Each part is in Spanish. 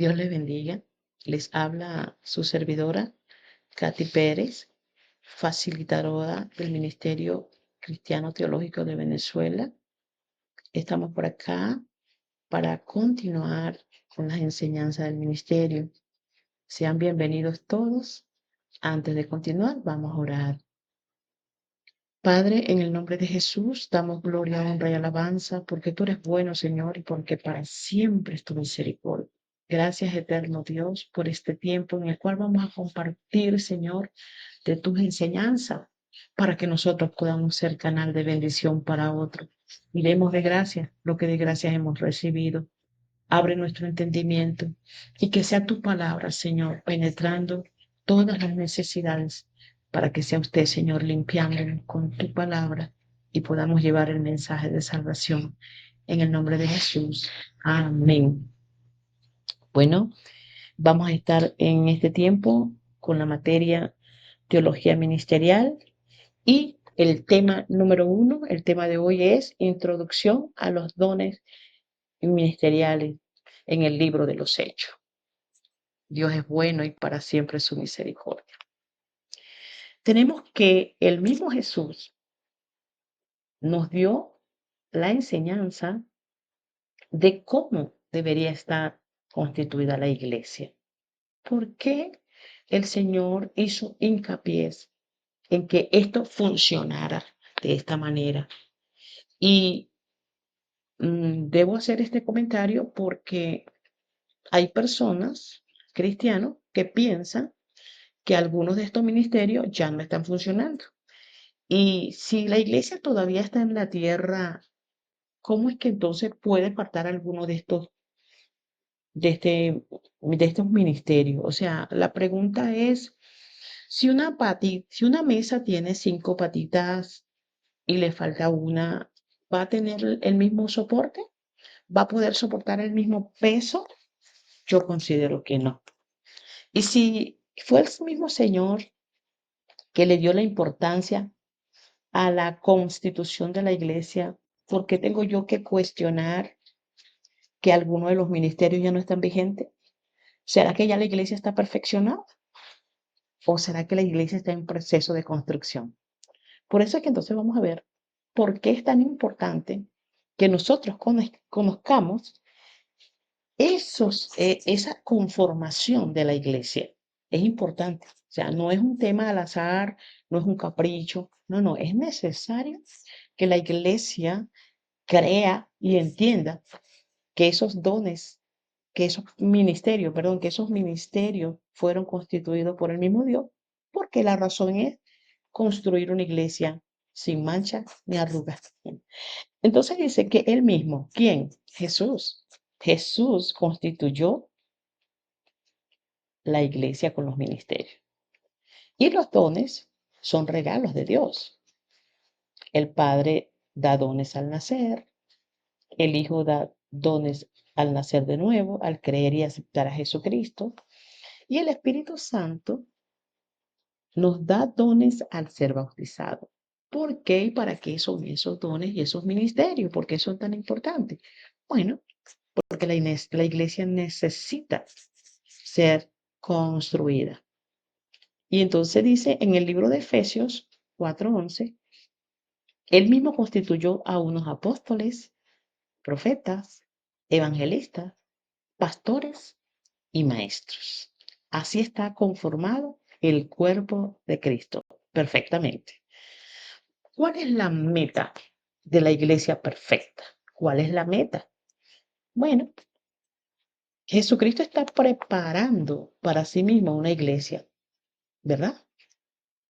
Dios les bendiga. Les habla su servidora, Katy Pérez, facilitadora del Ministerio Cristiano Teológico de Venezuela. Estamos por acá para continuar con las enseñanzas del ministerio. Sean bienvenidos todos. Antes de continuar, vamos a orar. Padre, en el nombre de Jesús, damos gloria, honra y alabanza, porque tú eres bueno, Señor, y porque para siempre es tu misericordia. Gracias, eterno Dios, por este tiempo en el cual vamos a compartir, Señor, de tus enseñanzas, para que nosotros podamos ser canal de bendición para otros. Y demos de gracias lo que de gracias hemos recibido. Abre nuestro entendimiento y que sea tu palabra, Señor, penetrando todas las necesidades para que sea usted, Señor, limpiándonos con tu palabra y podamos llevar el mensaje de salvación. En el nombre de Jesús. Amén. Bueno, vamos a estar en este tiempo con la materia teología ministerial y el tema número 1, el tema de hoy es introducción a los dones ministeriales en el libro de los Hechos. Dios es bueno y para siempre su misericordia. Tenemos que el mismo Jesús nos dio la enseñanza de cómo debería estar constituida la iglesia. ¿Por qué el Señor hizo hincapié en que esto funcionara de esta manera? Y debo hacer este comentario porque hay personas, cristianos, que piensan que algunos de estos ministerios ya no están funcionando. Y si la iglesia todavía está en la tierra, ¿cómo es que entonces puede faltar alguno de estos ministerios? O sea, la pregunta es, si una mesa tiene 5 patitas y le falta una, ¿va a tener el mismo soporte? ¿Va a poder soportar el mismo peso? Yo considero que no. Y si fue el mismo Señor que le dio la importancia a la constitución de la iglesia, ¿por qué tengo yo que cuestionar que algunos de los ministerios ya no están vigentes? ¿Será que ya la iglesia está perfeccionada? ¿O será que la iglesia está en proceso de construcción? Por eso es que entonces vamos a ver por qué es tan importante que nosotros conozcamos esa conformación de la iglesia. Es importante. O sea, no es un tema al azar, no es un capricho. No, es necesario que la iglesia crea y entienda que esos dones, que esos ministerios fueron constituidos por el mismo Dios, porque la razón es construir una iglesia sin mancha ni arrugas. Entonces dice que él mismo, ¿quién? Jesús. Jesús constituyó la iglesia con los ministerios. Y los dones son regalos de Dios. El Padre da dones al nacer, el Hijo da dones al nacer de nuevo, al creer y aceptar a Jesucristo. Y el Espíritu Santo nos da dones al ser bautizado. ¿Por qué y para qué son esos dones y esos ministerios? ¿Por qué son tan importantes? Bueno, porque la iglesia necesita ser construida. Y entonces dice en el libro de Efesios 4:11, él mismo constituyó a unos apóstoles, profetas, evangelistas, pastores y maestros. Así está conformado el cuerpo de Cristo perfectamente. ¿Cuál es la meta de la iglesia perfecta? ¿Cuál es la meta? Bueno, Jesucristo está preparando para sí mismo una iglesia, ¿verdad?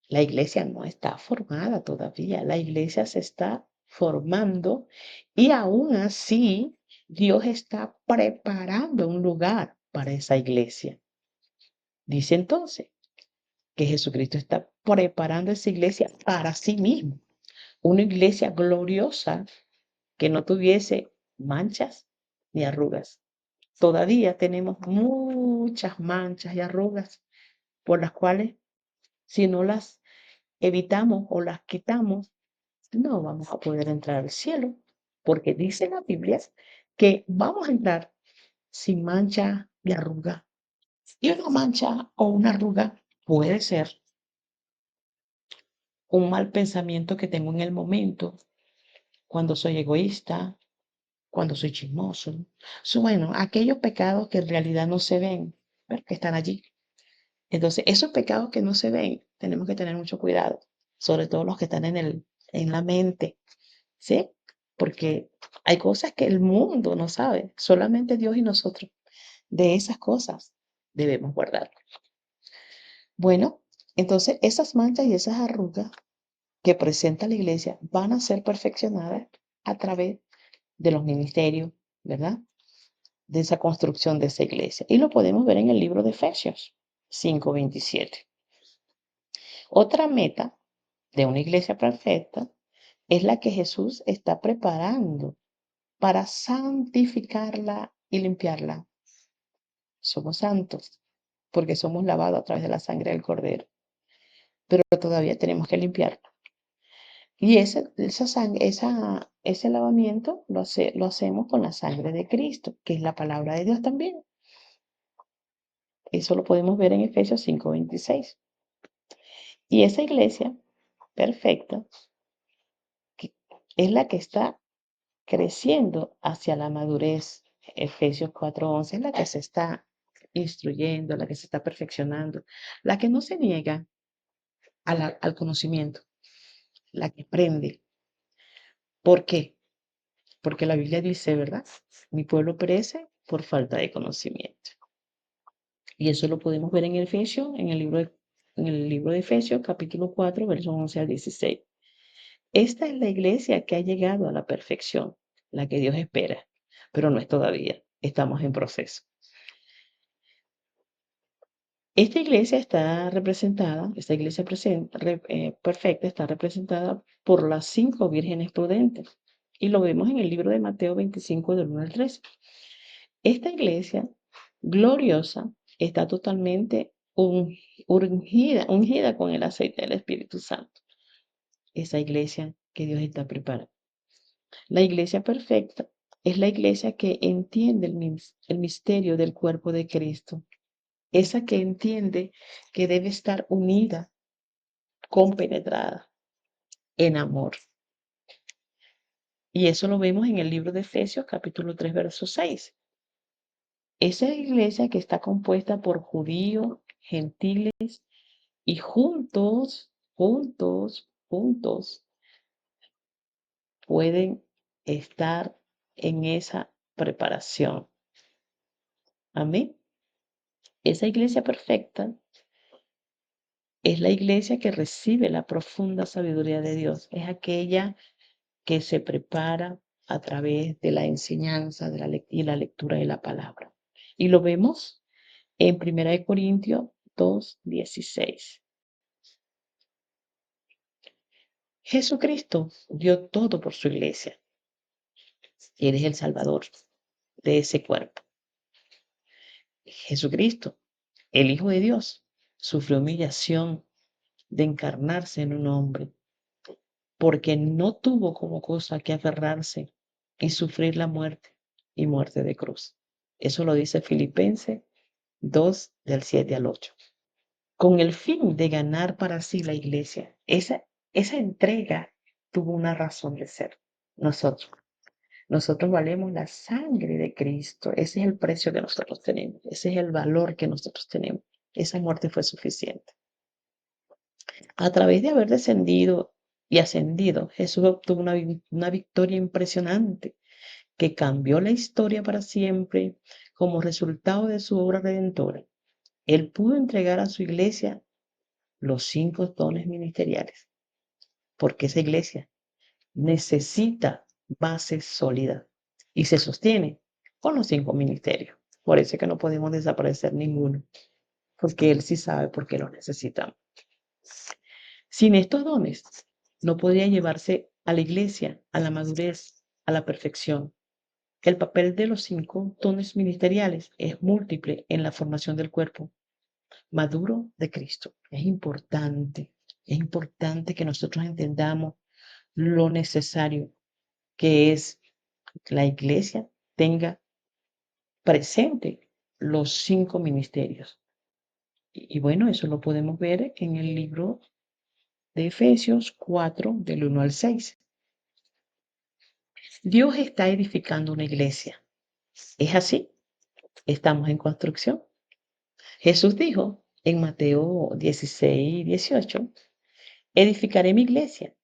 La iglesia no está formada todavía, la iglesia se está formando y aún así Dios está preparando un lugar para esa iglesia. Dice entonces que Jesucristo está preparando esa iglesia para sí mismo, una iglesia gloriosa que no tuviese manchas ni arrugas. Todavía tenemos muchas manchas y arrugas por las cuales si no las evitamos o las quitamos, no vamos a poder entrar al cielo, porque dice la Biblia que vamos a entrar sin mancha de arruga. Y una mancha o una arruga puede ser un mal pensamiento que tengo en el momento, cuando soy egoísta, cuando soy chismoso. Bueno, aquellos pecados que en realidad no se ven, pero que están allí. Entonces, esos pecados que no se ven, tenemos que tener mucho cuidado, sobre todo los que están en la mente, ¿sí? Porque hay cosas que el mundo no sabe, solamente Dios y nosotros. De esas cosas debemos guardar. Bueno, entonces esas manchas y esas arrugas que presenta la iglesia van a ser perfeccionadas a través de los ministerios, ¿verdad? De esa construcción de esa iglesia. Y lo podemos ver en el libro de Efesios 5:27. Otra meta de una iglesia perfecta es la que Jesús está preparando para santificarla y limpiarla. Somos santos porque somos lavados a través de la sangre del Cordero, pero todavía tenemos que limpiarla. Y ese lavamiento lo hacemos con la sangre de Cristo, que es la palabra de Dios también. Eso lo podemos ver en Efesios 5:26. Y esa iglesia perfecta es la que está creciendo hacia la madurez. Efesios 4:11 es la que se está instruyendo, la que se está perfeccionando, la que no se niega al conocimiento, la que aprende. ¿Por qué? Porque la Biblia dice, ¿verdad? Mi pueblo perece por falta de conocimiento. Y eso lo podemos ver en Efesios, en el libro de Efesios, capítulo 4, versos 11 al 16. Esta es la iglesia que ha llegado a la perfección, la que Dios espera, pero no es todavía, estamos en proceso. Esta iglesia está representada, perfecta está representada por las 5 vírgenes prudentes. Y lo vemos en el libro de Mateo 25, del 1 al 13. Esta iglesia gloriosa está totalmente ungida con el aceite del Espíritu Santo. Esa iglesia que Dios está preparando. La iglesia perfecta es la iglesia que entiende el misterio del cuerpo de Cristo. Esa que entiende que debe estar unida, compenetrada, en amor. Y eso lo vemos en el libro de Efesios, capítulo 3, verso 6. Esa iglesia que está compuesta por judíos, gentiles, y juntos pueden estar en esa preparación. Amén. Esa iglesia perfecta es la iglesia que recibe la profunda sabiduría de Dios. Es aquella que se prepara a través de la enseñanza y la lectura de la palabra. Y lo vemos en 1 Corintios 2:16. Jesucristo dio todo por su iglesia. Él es el Salvador de ese cuerpo. Jesucristo, el Hijo de Dios, sufrió humillación de encarnarse en un hombre, porque no tuvo como cosa que aferrarse y sufrir la muerte y muerte de cruz. Eso lo dice Filipenses 2, del 7 al 8. Con el fin de ganar para sí la iglesia. Esa entrega tuvo una razón de ser. Nosotros valemos la sangre de Cristo. Ese es el precio que nosotros tenemos. Ese es el valor que nosotros tenemos. Esa muerte fue suficiente. A través de haber descendido y ascendido, Jesús obtuvo una victoria impresionante que cambió la historia para siempre como resultado de su obra redentora. Él pudo entregar a su iglesia los 5 dones ministeriales, porque esa iglesia necesita bases sólidas y se sostiene con los 5 ministerios. Por eso es que no podemos desaparecer ninguno, porque Él sí sabe por qué los necesitamos. Sin estos dones, no podría llevarse a la iglesia a la madurez, a la perfección. El papel de los 5 dones ministeriales es múltiple en la formación del cuerpo maduro de Cristo. Es importante que nosotros entendamos lo necesario que es que la iglesia tenga presente los 5 ministerios. Y bueno, eso lo podemos ver en el libro de Efesios 4, del 1 al 6. Dios está edificando una iglesia. ¿Es así? Estamos en construcción. Jesús dijo en Mateo 16, 18, edificaré mi iglesia.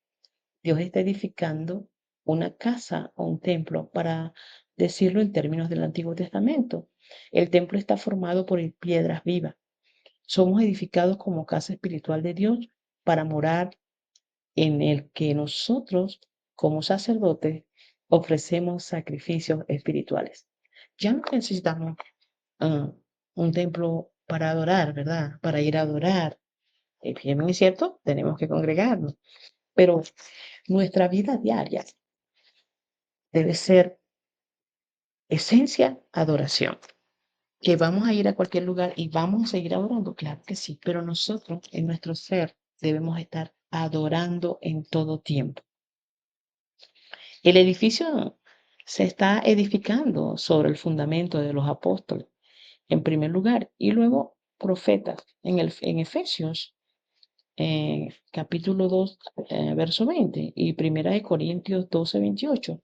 Dios está edificando una casa o un templo, para decirlo en términos del Antiguo Testamento. El templo está formado por piedras vivas. Somos edificados como casa espiritual de Dios para morar, en el que nosotros, como sacerdotes, ofrecemos sacrificios espirituales. Ya no necesitamos ah, un templo para adorar, ¿verdad? Para ir a adorar. Bien, es cierto, tenemos que congregarnos, pero nuestra vida diaria debe ser esencia, adoración. Que vamos a ir a cualquier lugar y vamos a seguir adorando, claro que sí, pero nosotros en nuestro ser debemos estar adorando en todo tiempo. El edificio se está edificando sobre el fundamento de los apóstoles, en primer lugar, y luego profetas. En Efesios, capítulo 2, verso 20, y Primera de Corintios 12, 28.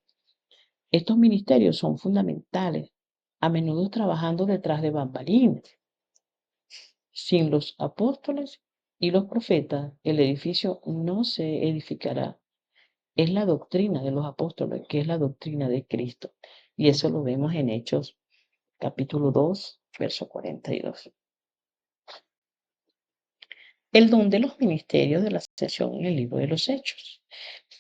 Estos ministerios son fundamentales, a menudo trabajando detrás de bambalinas. Sin los apóstoles y los profetas, el edificio no se edificará. Es la doctrina de los apóstoles, que es la doctrina de Cristo. Y eso lo vemos en Hechos, capítulo 2, verso 42. El don de los ministerios de la sesión en el libro de los Hechos.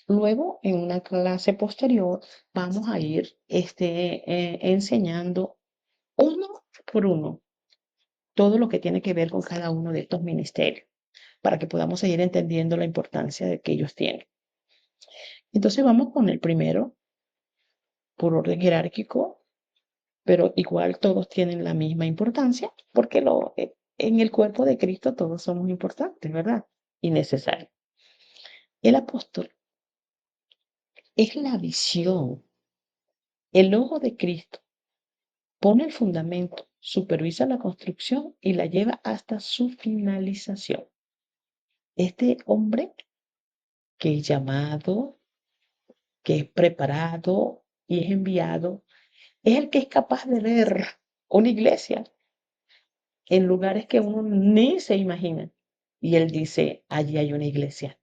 Luego, en una clase posterior, vamos a ir enseñando uno por uno todo lo que tiene que ver con cada uno de estos ministerios, para que podamos seguir entendiendo la importancia de que ellos tienen. Entonces vamos con el primero, por orden jerárquico, pero igual todos tienen la misma importancia, porque en el cuerpo de Cristo todos somos importantes, ¿verdad? Y necesarios. El apóstol es la visión, el ojo de Cristo. Pone el fundamento, supervisa la construcción y la lleva hasta su finalización. Este hombre que es llamado, que es preparado y es enviado, es el que es capaz de ver una iglesia en lugares que uno ni se imagina. Y él dice, allí hay una iglesia.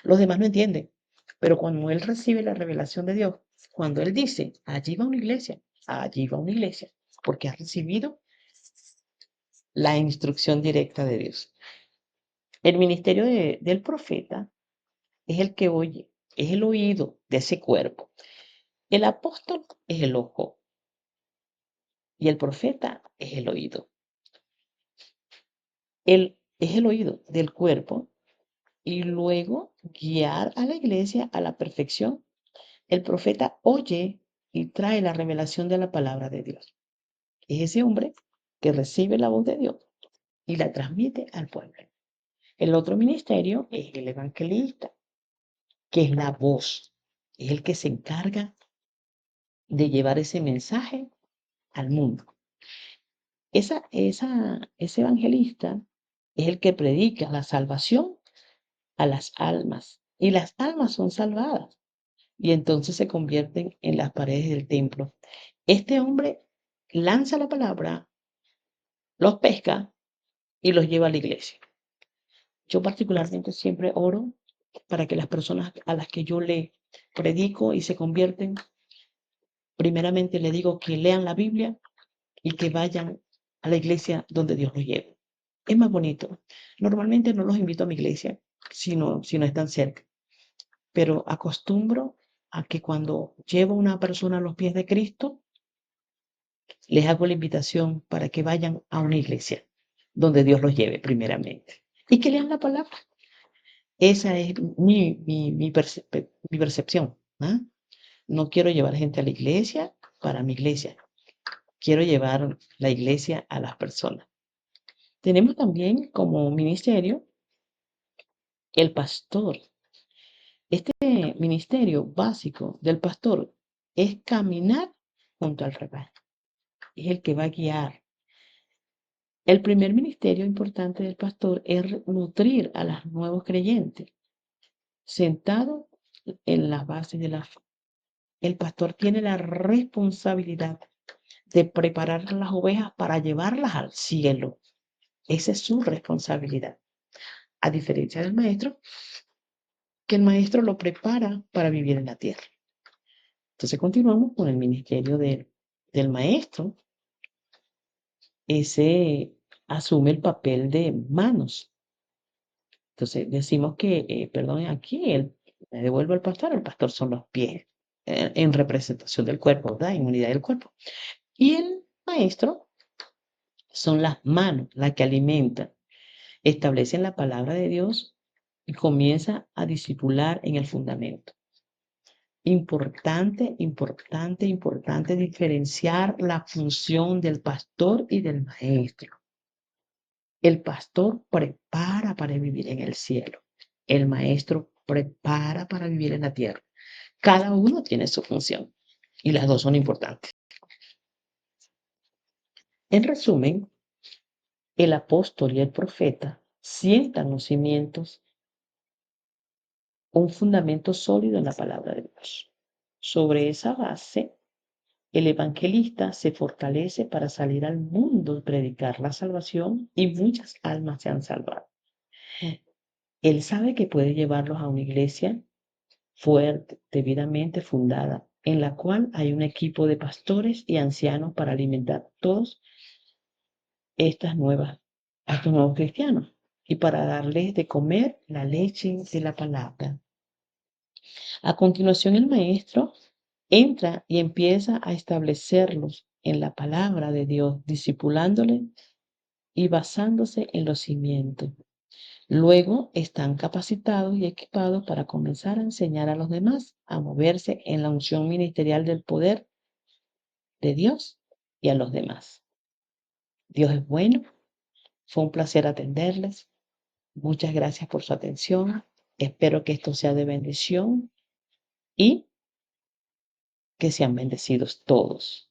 Los demás no entienden, pero cuando él recibe la revelación de Dios, cuando él dice, allí va una iglesia, porque ha recibido la instrucción directa de Dios. El ministerio del profeta es el que oye, es el oído de ese cuerpo. El apóstol es el ojo y el profeta es el oído. Él es el oído del cuerpo y luego guiar a la iglesia a la perfección. El profeta oye y trae la revelación de la palabra de Dios. Es ese hombre que recibe la voz de Dios y la transmite al pueblo. El otro ministerio es el evangelista, que es la voz, es el que se encarga de llevar ese mensaje al mundo. Ese evangelista es el que predica la salvación a las almas, y las almas son salvadas y entonces se convierten en las paredes del templo. Este hombre lanza la palabra, los pesca y los lleva a la iglesia. Yo particularmente siempre oro para que las personas a las que yo le predico y se convierten, primeramente le digo que lean la Biblia y que vayan a la iglesia donde Dios los lleve. Es más bonito. Normalmente no los invito a mi iglesia si no están cerca, pero acostumbro a que cuando llevo a una persona a los pies de Cristo, les hago la invitación para que vayan a una iglesia donde Dios los lleve primeramente y que lean la palabra. Esa es mi percepción. ¿Ah? No quiero llevar gente a la iglesia para mi iglesia. Quiero llevar la iglesia a las personas. Tenemos también como ministerio el pastor. Este ministerio básico del pastor es caminar junto al rebaño. Es el que va a guiar, El primer ministerio importante del pastor es nutrir a los nuevos creyentes, sentado en las bases de la fe. El pastor tiene la responsabilidad de preparar las ovejas para llevarlas al cielo. Esa es su responsabilidad. A diferencia del maestro, que el maestro lo prepara para vivir en la tierra. Entonces continuamos con el ministerio del maestro. Ese asume el papel de manos. Entonces decimos que, perdón, aquí me devuelvo al pastor, el pastor son los pies, en representación del cuerpo, ¿verdad? En unidad del cuerpo. Y el maestro son las manos, las que alimentan, establecen la palabra de Dios y comienza a discipular en el fundamento. Importante, importante, importante diferenciar la función del pastor y del maestro. El pastor prepara para vivir en el cielo. El maestro prepara para vivir en la tierra. Cada uno tiene su función y las dos son importantes. En resumen, el apóstol y el profeta sientan los cimientos, un fundamento sólido en la palabra de Dios. Sobre esa base, el evangelista se fortalece para salir al mundo y predicar la salvación y muchas almas se han salvado. Él sabe que puede llevarlos a una iglesia fuerte, debidamente fundada, en la cual hay un equipo de pastores y ancianos para alimentar todos estas nuevas, a estos nuevos cristianos y para darles de comer la leche de la palabra. A continuación, el maestro entra y empieza a establecerlos en la palabra de Dios, discipulándoles y basándose en los cimientos. Luego están capacitados y equipados para comenzar a enseñar a los demás a moverse en la unción ministerial del poder de Dios y a los demás. Dios es bueno. Fue un placer atenderles. Muchas gracias por su atención. Espero que esto sea de bendición y que sean bendecidos todos.